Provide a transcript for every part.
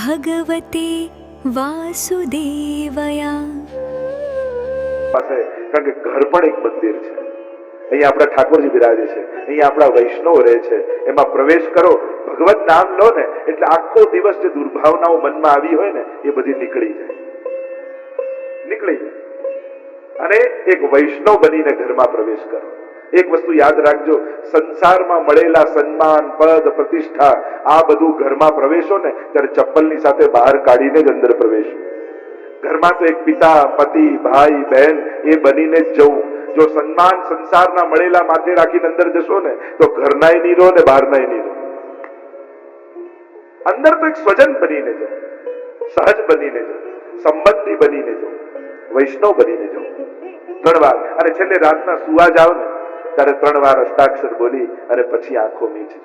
ભગવતે વાસુદેવયા. પાસે કારણ કે ઘર પણ એક મંદિર છે. અહીંયા આપણા ઠાકોરજી બિરાજે છે, અહીંયા આપણા વૈષ્ણવ રહે છે. એમાં પ્રવેશ કરો, ભગવત નામ લો ને એટલે આખો દિવસ જે દુર્ભાવનાઓ મનમાં આવી હોય ને એ બધી નીકળી જાય. અને એક વૈષ્ણવ બનીને ઘરમાં પ્રવેશ કરો. એક વસ્તુ યાદ રાખજો, સંસારમાં મળેલા સન્માન, પદ, પ્રતિષ્ઠા આ બધું ઘરમાં પ્રવેશો ને ત્યારે ચપ્પલની સાથે બહાર કાઢીને જ અંદર પ્રવેશો. ઘરમાં તો એક પિતા, પતિ, ભાઈ, બહેન એ બનીને જ જવું. જો સન્માન સંસારના મળેલા માથે રાખીને અંદર જશો ને તો ઘરનાય નહીં રહો ને બહારનાય નહીં રહો. અંદર તો એક સ્વજન બનીને જાઓ, સહજ બનીને જાઓ, સંબંધી બનીને જાઓ, વૈષ્ણવ બનીને જાઓ. 3 વાર અને છેલ્લે રાતના સુવા જાઓ ને ત્યારે 3 વાર અષ્ટાક્ષર બોલી અને પછી આંખો મીચજો.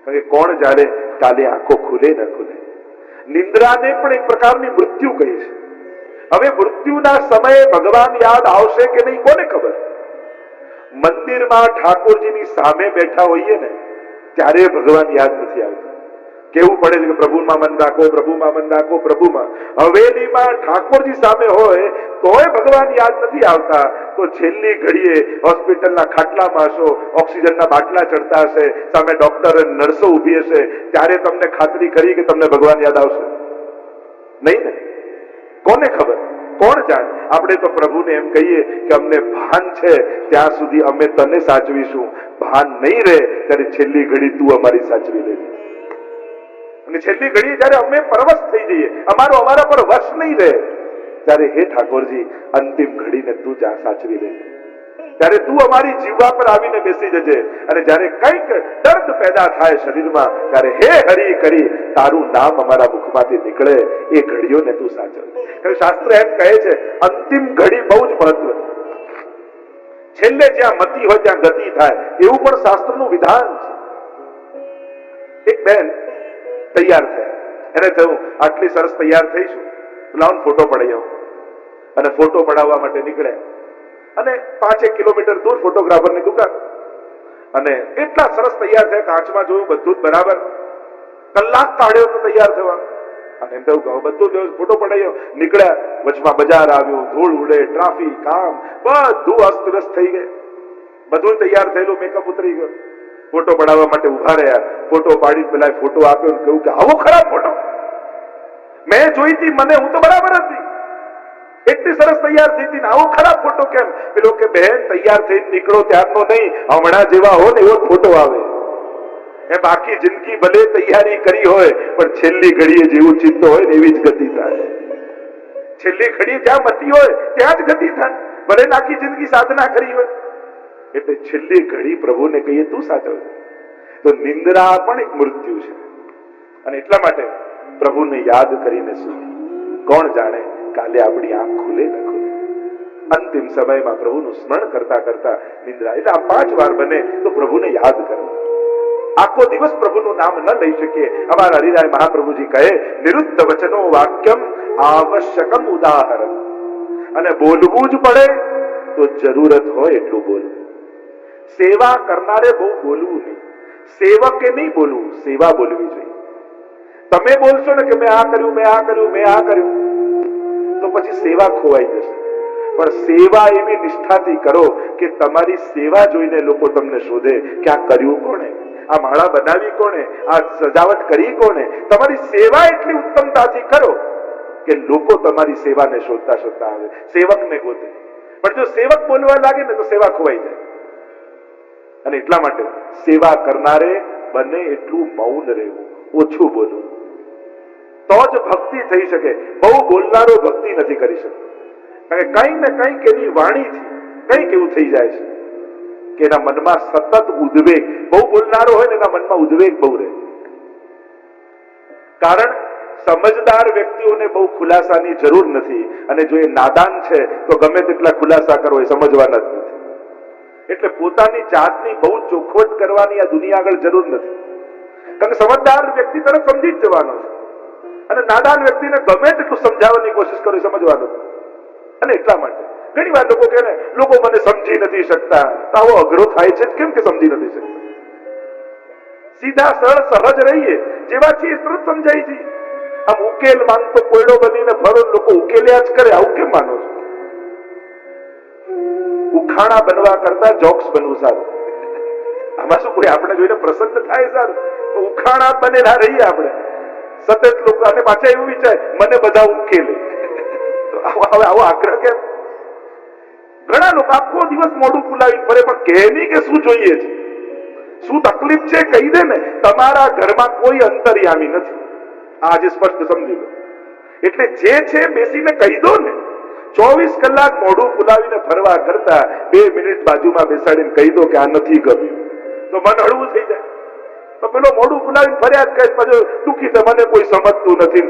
કારણ કે કોણ જાણે કાલે આંખો ખુલે ન ખુલે. નિંદ્રાને પણ એક પ્રકારની મૃત્યુ કહી છે. હવે મૃત્યુના સમયે ભગવાન યાદ આવશે કે નહીં કોને ખબર. મંદિરમાં ઠાકોરજીની સામે બેઠા હોઈએ ને ત્યારે ભગવાન યાદ નથી આવતા. કેવું પડે છે કે પ્રભુમાં મન રાખો, પ્રભુમાં મન રાખો, પ્રભુમાં. હવેલીમાં ઠાકોરજી સામે હોય તોય ભગવાન યાદ નથી આવતા તો છેલ્લી ઘડીએ હોસ્પિટલના ખાટલામાં હશો, ઓક્સિજનના બાટલા ચડતા હશે, સામે ડોક્ટર અને નર્સો ઊભી હશે, ત્યારે તમને ખાતરી કરી કે તમને ભગવાન યાદ આવશે નહીં ને? કોને ખબર, કોણ જાણે. આપણે તો પ્રભુને એમ કહીએ કે અમને ભાન છે ત્યાં સુધી અમે તને સાચવીશું, ભાન નહીં રહે ત્યારે છેલ્લી ઘડી તું અમારી સાચવી લેજે. અને છેલ્લી ઘડી જયારે અમે પરવશ થઈ જઈએ, અમારા પર વશ નહીં રહે ત્યારે હે ઠાકોરજી અંતિમ ઘડીને તું સાચવી લેજે. ત્યારે તું અમારી જીવા પર આવીને બેસી જજે. અને જ્યારે કંઈક દર્દ પેદા થાય શરીરમાં ત્યારે હે હરિ કરી તારું નામ અમારા મુખમાંથી નીકળે એ ઘડીઓને તું સાચવ. શાસ્ત્ર એમ કહે છે અંતિમ ઘડી બહુ જ મહત્વની. છેલ્લે જ્યાં મતિ હોય ત્યાં ગતિ થાય એવું પણ શાસ્ત્રનું વિધાન છે. એક બેન તૈયાર થયા, એને થયું આટલી સરસ તૈયાર થઈશું લાવ ફોટો પડાવી આવું. અને ફોટો પડાવવા માટે નીકળ્યા અને 5 કિલોમીટર દૂર ફોટોગ્રાફરની દુકાન. અને એટલા સરસ તૈયાર થયા, કાચમાં જોયું બધું જ બરાબર. કલાક કાઢ્યો તો તૈયાર થવા. અને એમ થયું બધું ફોટો પડાવ્યો, નીકળ્યા. વચમાં બજાર આવ્યું, ધૂળ ઉડે, ટ્રાફિક, કામ બધું અસ્તવ્યસ્ત થઈ ગયું. બધું તૈયાર થયેલું, મેકઅપ ઉતરી ગયો. ફોટો પડાવવા માટે ઉભા રહ્યા. ફોટો પાડી પેલા ફોટો આપ્યો ને કહ્યું કે આવો ખરાબ ફોટો મેં જોઈ હતી, મને હું તો બરાબર હતી, એટલી સરસ તૈયાર થઈ હતી ને આવો ખરાબ ફોટો કેમ? પેલો કે બહેન તૈયાર થઈ નીકળો ત્યારનો નહીં, હમણાં જેવા હો ને એવો ફોટો આવે. એમ આખી જિંદગી ભલે તૈયારી કરી હોય પણ છેલ્લી ઘડીએ જેવું ચિત્ત હોય ને એવી જ ગતિ થાય. છેલ્લી ઘડીએ જ્યાં મતિ હોય ત્યાં જ ગતિ થાય, ભલે આખી જિંદગી સાધના કરી હોય. એટલે છેલ્લી ઘડી પ્રભુને કહીએ તું સાચવ. તો નિંદ્રા પણ એક મૃત્યુ છે. અને એટલા માટે પ્રભુને યાદ કરીને શું, કોણ જાણે કાલે આપણી આંખ ખુલે ન ખુલે. અંતિમ સમયમાં પ્રભુનું સ્મરણ કરતા કરતા નિંદ્રા. એટલે આ 5 વાર બને તો પ્રભુને યાદ કરો. આખો દિવસ પ્રભુનું નામ ન લઈ શકીએ. અમારા હરિરાય મહાપ્રભુજી કહે નિરુદ્ધ વચનો વાક્યમ આવશ્યકમ ઉદાહરણ. અને બોલવું જ પડે તો જરૂરત હોય એટલું બોલવું. સેવા કરનારે બહુ બોલવું નહીં, સેવકે નહીં બોલવું, સેવા બોલવી જોઈએ. તમે બોલશો ને કે મેં આ કર્યું, મેં આ કર્યું, મેં આ કર્યું તો પછી સેવા ખોવાઈ જશે. પણ સેવા એવી નિષ્ઠાથી કરો કે તમારી સેવા જોઈને લોકો તમને શોધે કે આ કર્યું કોણે, આ માળા બનાવી કોણે, આ સજાવટ કરી કોણે. તમારી સેવા એટલી ઉત્તમતાથી કરો કે લોકો તમારી સેવાને શોધતા શોધતા આવે, સેવકને ગોતે. પણ જો સેવક બોલવા લાગે ને તો સેવા ખોવાઈ જાય. અને એટલા માટે સેવા કરનારે બને એટલું મૌન રહેવું, ઓછું બોલવું, તો જ ભક્તિ થઈ શકે. બહુ બોલનારો ભક્તિ નથી કરી શકતો. કારણ કે કંઈક ને કંઈક એની વાણીથી કંઈક એવું થઈ જાય છે કે એના મનમાં સતત ઉદ્વેગ. બહુ બોલનારો હોય ને એના મનમાં ઉદ્વેગ બહુ રહે. કારણ સમજદાર વ્યક્તિઓને બહુ ખુલાસાની જરૂર નથી. અને જો એ નાદાન છે તો ગમે તેટલા ખુલાસા કરો એ સમજવાના જ નથી. એટલે પોતાની જાતની બહુ ચોખવટ કરવાની આ દુનિયા આગળ જરૂર નથી. કારણ કે સમજદાર વ્યક્તિ તરફ સમજી જ જવાનો છે. અને નાદાન વ્યક્તિને ગમે તેટલું સમજાવવાની કોશિશ કરો સમજવાનું. અને એટલા માટે ઘણી વાર લોકો કહે ને લોકો મને સમજી નથી શકતા. તો આવો અઘરો થાય છે કેમ કે સમજી નથી શકતા? સીધા સરળ સહજ રહીએ, જેવા છીએ તરત સમજાય છે. આમ ઉકેલ માંગતો કોયડો બનીને ફરો, લોકો ઉકેલ્યા જ કરે, આવું કેમ માનો છો? ઉખાણા બનવા કરતા જોક્સ બનવું સારું. આમાં શું કોઈ આપણે જોઈને પ્રસન્ન થાય સારું? ઉખાણા બનેલા રહીએ આપણે સતત લોકો, અને પાછા એવું વિચારે મને બધા ઉકેલે. તો આવો આગ્રહ કેમ? ઘણા લોકો આખો દિવસ મોઢું ફુલાવી ફરે, પણ કહે નહીં કે શું જોઈએ છે, શું તકલીફ છે કહી દે ને. તમારા ઘરમાં કોઈ અંતર્યામી નથી, આજે સ્પષ્ટ સમજી લો. એટલે જે છે બેસીને કહી દો ને. 24 કલાક મોઢું ફુલાવીને ફરવા કરતા 2 મિનિટ બાજુમાં બેસાડીને કહી દો કે આ નથી ગમ્યું, તો મન હળવું થઈ જાય. તો પેલો મોઢું ફુલાવીને ફર્યા જ કહે, પછી દુઃખી છે, મને કોઈ સમજતું નથી,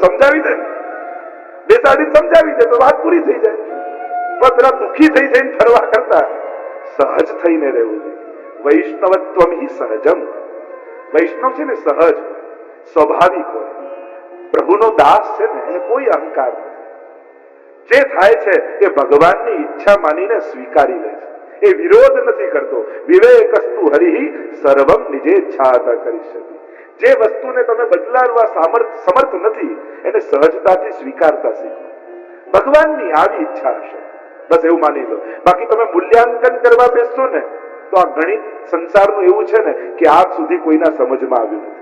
સમજાવી દે, બેસાડીને સમજાવી દે તો વાત પૂરી થઈ જાય. પણ પેલા દુઃખી થઈ જઈને ફરવા કરતા સહજ થઈને રહેવું જોઈએ. વૈષ્ણવત્વમ હિ સહજમ. વૈષ્ણવ છે ને સહજ, સ્વાભાવિક હોય. પ્રભુનો દાસ છે ને એને કોઈ અહંકાર નથી. જે થાય છે એ ભગવાનની ઈચ્છા માનીને સ્વીકારી લે છે, એ વિરોધ નથી કરતો. વિવેકસ્તુ હરિ સર્વમ નિજેચ્છાત કરીષ્યતિ. જે વસ્તુને તમે બદલાવવા સમર્થ નથી એને સહજતાથી સ્વીકારતા શીખો. ભગવાનની આવી ઈચ્છા હશે, બસ એવું માની લો. બાકી તમે મૂલ્યાંકન કરવા બેસશો ને તો આ ગણિત સંસારનું એવું છે ને કે આજ સુધી કોઈના સમજમાં આવ્યું નથી.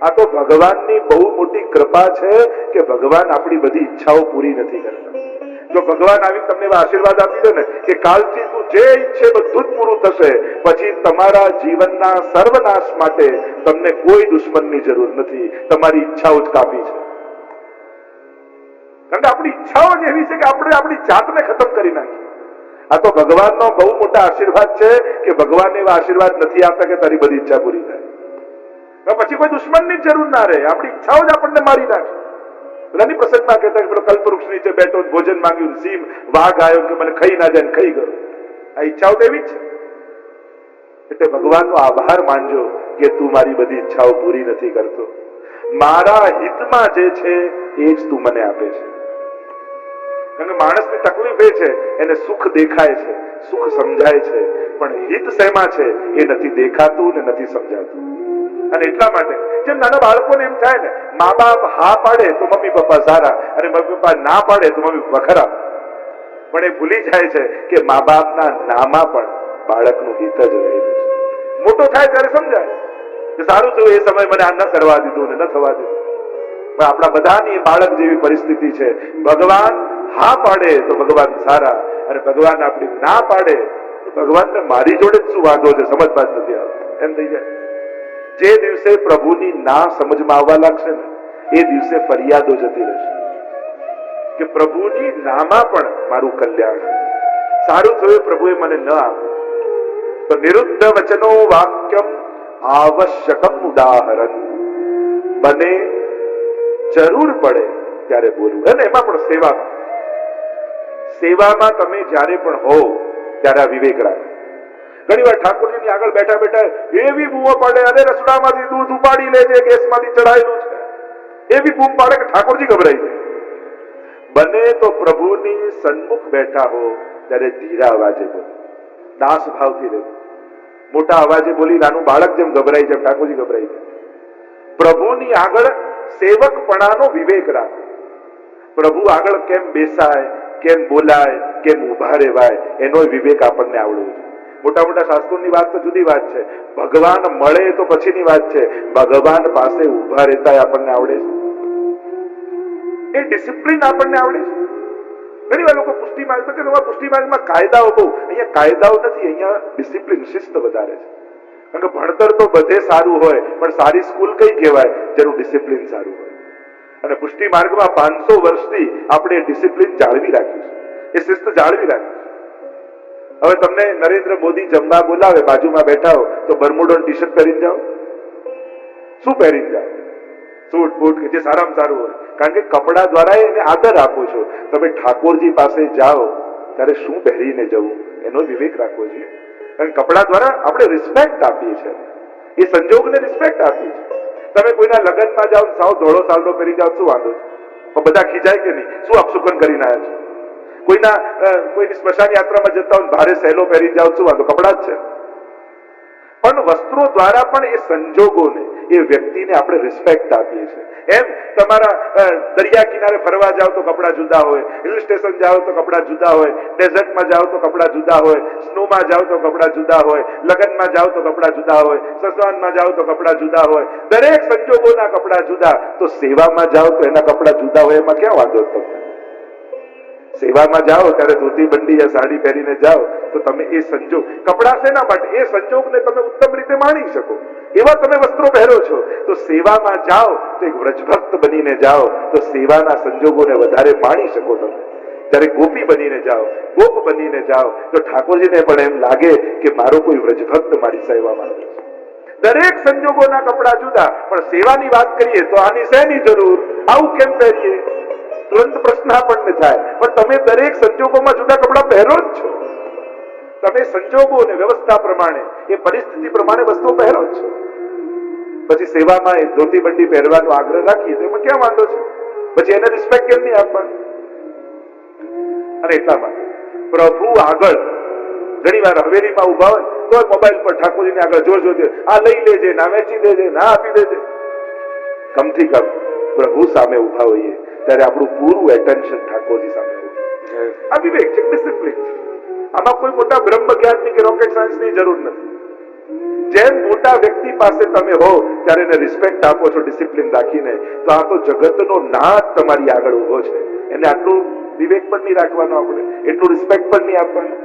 આ તો ભગવાનની બહુ મોટી કૃપા છે કે ભગવાન આપણી બધી ઈચ્છાઓ પૂરી નથી કરતા. જો ભગવાન આવી તમને એવા આશીર્વાદ આપી દે ને કે કાલથી તું જે ઈચ્છે બધું જ પૂરું થશે, પછી તમારા જીવનના સર્વનાશ માટે તમને કોઈ દુશ્મનની જરૂર નથી, તમારી ઈચ્છાઓ જ કાફી છે. કારણ કે આપણી ઈચ્છાઓ જ એવી છે કે આપણે આપણી જાતને ખતમ કરી નાખીએ. આ તો ભગવાનનો બહુ મોટા આશીર્વાદ છે કે ભગવાન એવા આશીર્વાદ નથી આપતા કે તારી બધી ઈચ્છા પૂરી થાય. પછી કોઈ દુશ્મનની જરૂર ના રહે, આપણી ઈચ્છાઓ જ આપણને મારી નાખે. પેલાની પ્રસંગમાં કહેતા કે પેલો કલ્પવૃક્ષ નીચે બેઠો ભોજન માંગ્યું, સિંહ વાઘ આવ્યો કે મને ખાઈ ના જાય ને ખાઈ ગયો. આ ઈચ્છાઓ તો એવી જ છે. એટલે ભગવાનનો આભાર માનજો કે તું મારી બધી ઈચ્છાઓ પૂરી નથી કરતો, મારા હિતમાં જે છે એ જ તું મને આપે છે. કારણ કે માણસની તકલીફ એ છે, એને સુખ દેખાય છે, સુખ સમજાય છે, પણ હિત શેમાં છે એ નથી દેખાતું ને નથી સમજાતું. અને એટલા માટે જેમ નાના બાળકોને એમ થાય ને, મા બાપ હા પાડે તો મમ્મી પપ્પા સારા, અને મમ્મી પપ્પા ના પાડે તો મમ્મી પપ્પા ખરાબ. પણ એ ભૂલી જાય છે કે મા બાપના નામાં પણ બાળકનું હિત જ રહેલું છે. મોટો થાય ત્યારે સમજાય કે સારું થયું એ સમય મને આ ન કરવા દીધું ને ન થવા દીધું. પણ આપણા બધાની બાળક જેવી પરિસ્થિતિ છે. ભગવાન હા પાડે તો ભગવાન સારા, અને ભગવાન આપણી ના પાડે તો ભગવાનને મારી જોડે જ શું વાંધો છે, સમજવા જ નથી આવતું, એમ થઈ જાય. જે દિવસે પ્રભુની ના સમજમાં આવવા લાગશે ને એ દિવસે ફરિયાદો જતી રહેશે કે પ્રભુની નામાં પણ મારું કલ્યાણ, સારું થયું પ્રભુએ મને ન આપ્યું. તો નિરુદ્ધ વચનો વાક્યમ આવશ્યકમ ઉદાહરણ. મને જરૂર પડે ત્યારે બોલવું. અને એમાં પણ સેવામાં તમે જ્યારે પણ હો ત્યારે આ વિવેક રાખો. ઘણી વાર ઠાકોરજીની આગળ બેઠા બેઠા એવી બૂમો પાડે, અરે રસોડામાંથી દૂધ ઉપાડી લેજે, ગેસમાંથી ચડાયેલું છે, એવી બૂમ પાડે કે ઠાકોરજી ગભરાઈ જાય. બને તો પ્રભુની સન્મુખ બેઠા હો ત્યારે ધીરા અવાજે બોલો, દાસ ભાવથી રહેવું. મોટા અવાજે બોલી નાનું બાળક જેમ ગભરાઈ જાય, ઠાકોરજી ગભરાઈ જાય. પ્રભુની આગળ સેવકપણાનો વિવેક રાખો. પ્રભુ આગળ કેમ બેસાય, કેમ બોલાય, કેમ ઉભા રહેવાય, એનો વિવેક આપણને આવડવો જોઈએ. મોટા મોટા શાસ્ત્રોની વાત તો જુદી વાત છે, ભગવાન મળે તો પછીની વાત છે. ભગવાન પાસે ઉભા રહેતા આપણને આવડે છે, એ ડિસિપ્લિન આપણને આવડે છે. ઘણી વાર લોકો પુષ્ટિ માર્ગ કે પુષ્ટિ માર્ગમાં કાયદાઓ બહુ, અહીંયા કાયદાઓ નથી, અહીંયા ડિસિપ્લિન શિસ્ત વધારે છે. કારણ કે ભણતર તો બધે સારું હોય, પણ સારી સ્કૂલ કઈ કહેવાય જેનું ડિસિપ્લિન સારું હોય. અને પુષ્ટિ માર્ગમાં 500 વર્ષથી આપણે ડિસિપ્લિન જાળવી રાખ્યું છે, એ શિસ્ત જાળવી રાખ્યું. હવે તમને નરેન્દ્ર મોદી જમવા બોલાવે, બાજુમાં બેઠા હો તો બરમુડો ટી શર્ટ પહેરીને જાઓ, શું પહેરીને જાઓ? સૂટ બૂટ કે જે સારામાં સારું હોય. કારણ કે કપડા દ્વારા એને આદર આપો છો. તમે ઠાકોરજી પાસે જાઓ ત્યારે શું પહેરીને જવું એનો વિવેક રાખવો જોઈએ. કારણ કે કપડા દ્વારા આપણે રિસ્પેક્ટ આપીએ છીએ, એ સંજોગને રિસ્પેક્ટ આપીએ છીએ. તમે કોઈના લગ્નમાં જાઓ, સાવ ધોળો સાલનો પહેરી જાઓ, શું વાંધો છે? પણ બધા ખીજાય કે નહીં, શું અપશુકન કરીને આવ્યા છો? કોઈની સ્મશાન યાત્રામાં જતા હોય ભારે સહેલો પહેરી જાઓ, શું વાંધો? કપડા જ છે. પણ વસ્ત્રો દ્વારા પણ એ સંજોગોને, એ વ્યક્તિને આપણે રિસ્પેક્ટ આપીએ છીએ, એમ તમારા દરિયા કિનારે ફરવા જાઓ તો કપડા જુદા હોય, હિલ સ્ટેશન જાઓ તો કપડા જુદા હોય, ડેઝર્ટમાં જાઓ તો કપડા જુદા હોય, સ્નોમાં જાઓ તો કપડા જુદા હોય, લગ્નમાં જાઓ તો કપડા જુદા હોય, સસવાનમાં જાઓ તો કપડા જુદા હોય, દરેક સંજોગોના કપડા જુદા. તો સેવામાં જાઓ તો એના કપડા જુદા હોય, એમાં ક્યાં વાંધો તમને? સેવામાં જાઓ ત્યારે ધોતી બંડી યા સાડી પહેરીને જાઓ તો તમે એ સંજોગ, કપડા શેના માટે? એ સંજોગને તમે ઉત્તમ રીતે માણી શકો એવા તમે વસ્ત્રો પહેરો છો. તો સેવામાં જાઓ તો એક વ્રજભક્ત બનીને જાઓ તો સેવાના સંજોગોને વધારે માણી શકો તમે. ત્યારે ગોપી બનીને જાઓ, ગોપ બનીને જાઓ તો ઠાકોરજીને પણ એમ લાગે કે મારો કોઈ વ્રજભક્ત મારી સેવામાં આવે છે. દરેક સંજોગોના કપડા જુદા, પણ સેવાની વાત કરીએ તો આની શેની જરૂર, આવું કેમ પહેરીએ? તુરંત પ્રશ્ન આપણને થાય. પણ તમે દરેક સંજોગોમાં જુદા કપડા પહેરો જ છો. તમે સંજોગો અને વ્યવસ્થા પ્રમાણે, એ પરિસ્થિતિ પ્રમાણે વસ્તુઓ પહેરો જ છો. પછી સેવામાં એ ધોતી બંડી પહેરવાનો આગ્રહ રાખીએ તો એમાં ક્યાં વાંધો છે? પછી એને રિસ્પેક્ટ કેમ નહીં આપવાની? અને એટલા માટે પ્રભુ આગળ ઘણી વાર હવેલીમાં ઉભા હોય તો મોબાઈલ પર ઠાકોરજીની આગળ જોર જોર આ લઈ લેજે, ના વેચી દેજે, ના આપી દેજે. કમથી કમ પ્રભુ સામે ઉભા હોઈએ ત્યારે આપણું પૂરું એટેન્શન ઠાકોરજી સામે હોય. આ વિવેક છે, ડિસિપ્લિન છે. આમાં કોઈ મોટા બ્રહ્મ જ્ઞાનની કે રોકેટ સાયન્સની જરૂર નથી. જેમ મોટા વ્યક્તિ પાસે તમે હો ત્યારે એને રિસ્પેક્ટ આપો છો ડિસિપ્લિન રાખીને, તો આ તો જગતનો નાથ તમારી આગળ ઉભો છે. એને આટલું વિવેક પણ નહીં રાખવાનો, આપણે એટલું રિસ્પેક્ટ પણ નહીં આપવાનું.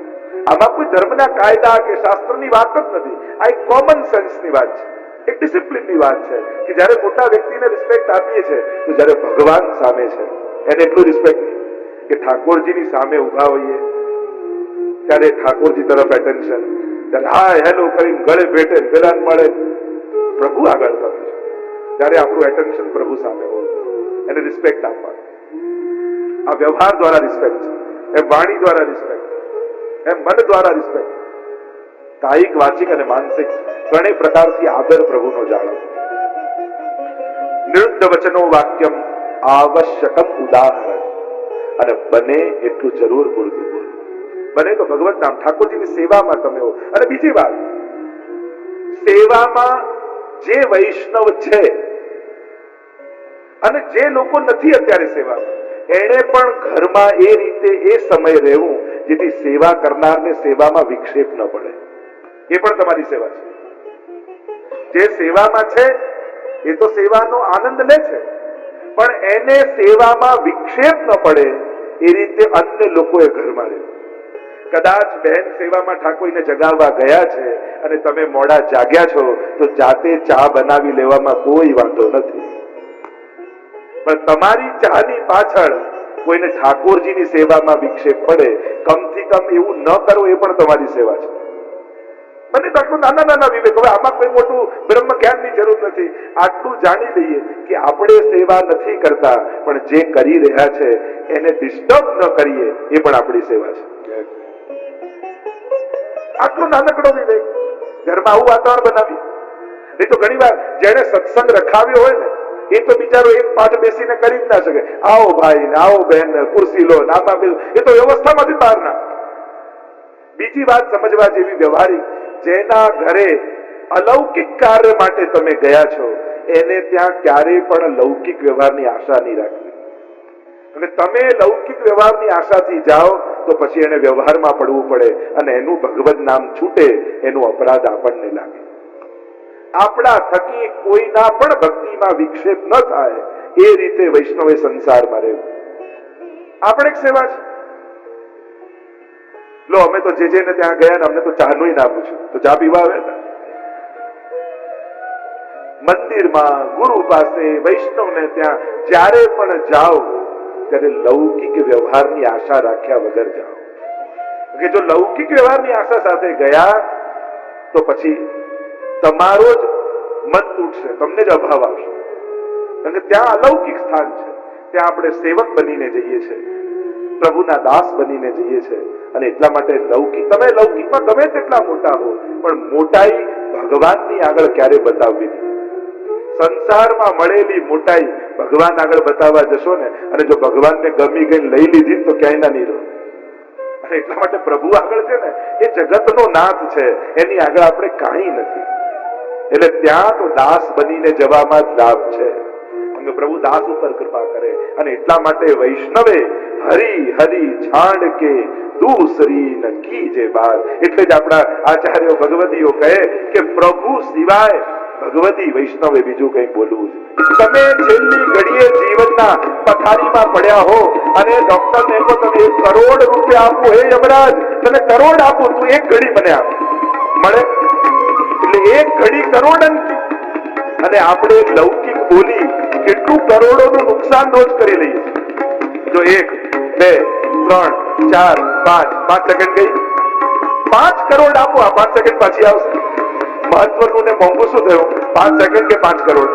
આમાં કોઈ ધર્મના કાયદા કે શાસ્ત્રની વાત જ નથી. આ એક કોમન સેન્સની વાત છે, એક ડિસિપ્લિનની વાત છે કે જ્યારે મોટા વ્યક્તિને રિસ્પેક્ટ આપીએ છીએ તો જ્યારે ભગવાન સામે છે એને એટલું રિસ્પેક્ટ નહીં કે ઠાકોરજીની સામે ઉભા હોઈએ ત્યારે ઠાકોરજી તરફ એટેન્શન, ત્યારે હાય હેલો કરીને ગળે ભેટે પેલા મળે. પ્રભુ આગળ તમે છો ત્યારે આપણું એટેન્શન પ્રભુ સામે હોય, એને રિસ્પેક્ટ આપવાનું. આ વ્યવહાર દ્વારા રિસ્પેક્ટ છે, એમ વાણી દ્વારા રિસ્પેક્ટ, એમ મન દ્વારા રિસ્પેક્ટ. કાયિક, વાચિક અને માનસિક ત્રણેય પ્રકારથી આદર પ્રભુનો જાળવો. નિરુદ્ધ વચનો વાક્યમ આવશ્યકમ ઉદાહરણ, અને બને એટલું જરૂર પૂરતું બોલો. બને તો ભગવત નામ, ઠાકોરજીની સેવામાં તમે હો. અને બીજી વાત, સેવામાં જે વૈષ્ણવ છે અને જે લોકો નથી અત્યારે સેવામાં, એને પણ ઘરમાં એ રીતે એ સમય રહેવું જેથી સેવા કરનારને સેવામાં વિક્ષેપ ન પડે. એ પણ તમારી સેવા છે. જે સેવામાં છે એ તો સેવાનો આનંદ લે છે, પણ એને સેવામાં વિક્ષેપ ન પડે એ રીતે અન્ય લોકોએ ઘરમાં રહેવું. કદાચ બહેન સેવામાં ઠાકોરને જગાવવા ગયા છે અને તમે મોડા જાગ્યા છો તો જાતે ચા બનાવી લેવામાં કોઈ વાંધો નથી, પણ તમારી ચાની પાછળ કોઈને ઠાકોરજીની સેવામાં વિક્ષેપ પડે, કમથી કમ એવું ન કરો એ પણ તમારી સેવા છે. મને તો આટલું નાના નાના વિવેક. હવે આમાં કોઈ મોટું બ્રહ્મ જ્ઞાનની જરૂર નથી. આટલું જાણી લઈએ કે આપણે સેવા નથી કરતા, પણ જે કરી રહ્યા છે એને ડિસ્ટર્બ ન કરીએ એ પણ આપણી સેવા છે. આટલું નાનકડો વિવેક. ઘરમાં આવું વાતાવરણ બનાવી. નહીં તો ઘણી વાર જેને સત્સંગ રખાવ્યો હોય ને એ તો બિચારો એક પાઠ બેસીને કરી જ ના શકે. આવો ભાઈ ને આવો બહેન, ખુરશી લો, નામાં બેસો, એ તો વ્યવસ્થામાંથી બહાર ના. બીજી વાત સમજવા જેવી વ્યવહારિક, જેના ઘરે અલૌકિક કાર્ય માટે તમે ગયા છો એને ત્યાં ક્યારેય પણ લૌકિક વ્યવહારની આશા નહીં રાખવી. અને તમે લૌકિક વ્યવહારની આશાથી જાઓ તો પછી એને વ્યવહારમાં પડવું પડે અને એનું ભગવત નામ છૂટે, એનો અપરાધ આપણને લાગે. આપણા થકી કોઈના પણ ભક્તિમાં વિક્ષેપ ન થાય એ રીતે વૈષ્ણવે સંસારમાં રહેવું. આપણે એક સેવા છે. લો, અમે તો જે ને ત્યાં ગયા ને અમને તો ચાનું ના પૂછ્યું, તો ચા પીવા આવે ને. મંદિરમાં, ગુરુ પાસે, વૈષ્ણવને ત્યાં જ્યારે પણ જાઓ ત્યારે લૌકિક વ્યવહારની આશા રાખ્યા વગર જાઓ. કે જો લૌકિક વ્યવહારની આશા સાથે ગયા તો પછી તમારો જ મન તૂટશે, તમને જ અભાવ આવશે. કારણ કે ત્યાં અલૌકિક સ્થાન છે, ત્યાં આપણે સેવક બનીને જઈએ છીએ, પ્રભુના દાસ બનીને જઈએ છીએ. અને એટલા માટે લૌકિક, તમે લૌકિકમાં ગમે તેટલા મોટા હો પણ મોટાઈ ભગવાનની આગળ ક્યારે બતાવવી નહીં. સંસારમાં મળેલી મોટાઈ ભગવાન આગળ બતાવવા જશો ને, અને જો ભગવાનને ગમી ગઈ લઈ લીધી તો ક્યાંય ના નહીં રહો. અને એટલા માટે પ્રભુ આગળ છે ને એ જગતનો નાથ છે, એની આગળ આપણે કાંઈ નથી. એટલે ત્યાં તો દાસ બનીને જવામાં જ લાભ છે. કે પ્રભુ દાસ ઉપર કૃપા કરે. અને એટલા માટે વૈષ્ણવે હરી હરી છાંડ કે દૂસરી ન કીજે બાર. એટલે જ આપણા આચાર્યો ભગવતીઓ કહે કે પ્રભુ સિવાય ભગવતી વૈષ્ણવે બીજું કંઈ બોલવું છે. તમે છેલ્લી ઘડીએ જીવનના પથારીમાં પડ્યા હો અને ડોક્ટરને કહો તમે 1 કરોડ રૂપિયા આપો, હે યમરાજ તને કરોડ આપો, તું 1 ઘડી મને આપ, મળે? એટલે 1 ઘડી કરોડ અંકી. અને આપણે લૌકિક બોલી કેટલું કરોડોનું નુકસાન રોજ કરી લઈએ. જો 1, 2, 3, 4, 5 સેકન્ડ ગઈ, 5 કરોડ આપો, આ 5 સેકન્ડ પાછી આવશે. મહત્વનું ને મોંઘું શું થયું? 5 સેકન્ડ કે 5 કરોડ?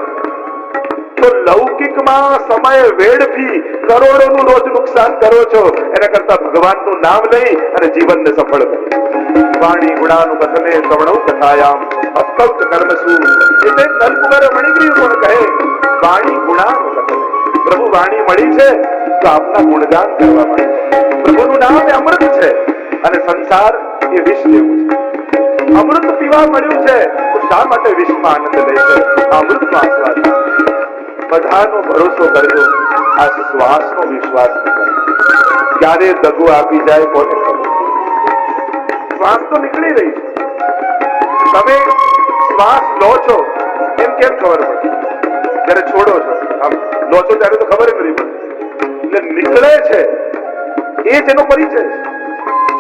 તો લૌકિકમાં સમય વેડફી કરોડોનું રોજ નુકસાન કરો છો, એના કરતા ભગવાનનું નામ લઈ અને જીવનને સફળ કરો. વાણી ગુણાનું કથને શ્રવણૌ કથાયામ અસ્તૌત કર્મસુ. એટલે નલકુમાર મણિગ્રીવ કોણ કહે વાણી ગુણાનું કથને. પ્રભુ વાણી મળી છે તો આપના ગુણગાન કરવા મળી. પ્રભુનું નામ એ અમૃત છે અને સંસાર એ વિષ જેવું છે. અમૃત પીવા મળ્યું છે તો શા માટે વિષમાં આનંદ લે છે? અમૃતનો આસ્વાદ. બધાનો ભરોસો કરજો, આ શ્વાસનો વિશ્વાસ ન કરજો. ક્યારે દગો આપી જાય કોને ખબર? શ્વાસ તો નીકળી રહી છે, તમે શ્વાસ લો છો એમ કેમ ખબર પડે? જયારે છોડો છો, આમ લો છો ત્યારે તો ખબર નથી પડતી. એટલે નીકળે છે એ જ એનો પરિચય છે,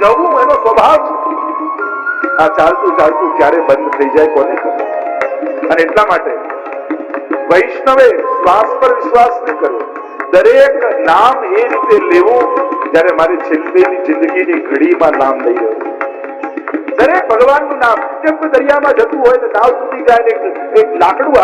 જવું એનો સ્વભાવ છે. આ ચાલતું ચાલતું ક્યારે બંધ થઈ જાય કોને ખબર? અને એટલા માટે વૈષ્ણવે શ્વાસ પર વિશ્વાસ નહીં કરવો. દરેક નામ એ રીતે લેવું જ્યારે મારી છેલ્લી જિંદગીની ઘડીમાં નામ લઈ રહ્યો. દરેક ભગવાનનું નામ જેમ દરિયામાં જતું હોય તો નાવ તૂટી જાય ને એક લાકડું